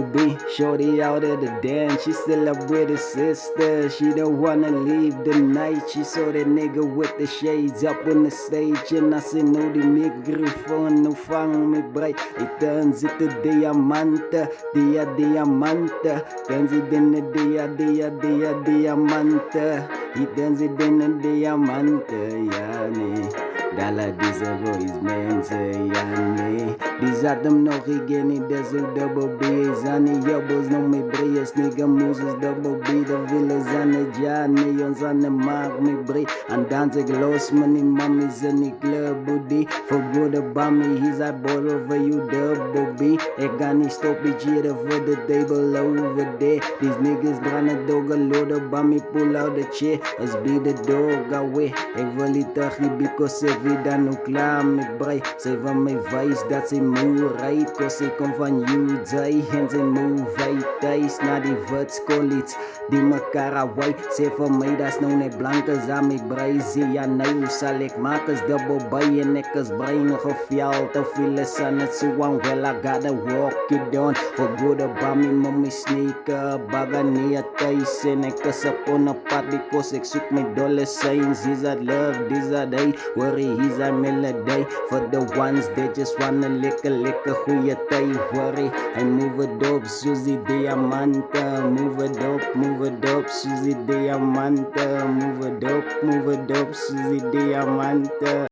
B, shorty out of the dance, she celebrate her sister. She don't wanna leave the night. She saw that nigga with the shades up on the stage. En als ze nou die microfoon vang me brei. Dan zit de diamanten, diamanten. Dan zit in de diamanten. Dan zit in de diamanten, ja nee. Dala diese boys mensen, ja nee. Die zat hem nog igen, dat is double B. Zane jobbels nog mee breien, nigga moezes double B. De willen zane ja nee, ons aan de maag mee brei. En dan zeg los money, mami in die club booty. For good bammy, he's a ball over you double B. Ik ga niet stoppen, cheeren voor de table over there. These niggas dranen doggen, loaden bammy, pull out the chair. As be the dog away. Ik wil niet terug, because ik wie dan ook klaar met brei. Zij van mijn vice, dat ze moe rijdt. Cause ik kom van UJ en ze moe wij thuis naar die vutskolits. Die mekaar away. Zij van mij, dat is nou net blankes aan mijn brei. Zie ja nou, zal ik maken double bij en ik is brein gefiald. Te veel is aan het zoan, well I gotta walk it down. For good about me, mommy sneaker. Baga neer thuis en ik is op een pad. Because ik zoek mijn dollar signs. Is that love, is that hate? Worry, is a melody. For the ones that just wanna lick a goeie tijd. Worry, I move it up, Susie Diamante. Move it up, Susie Diamante. Move it up, Susie Diamante.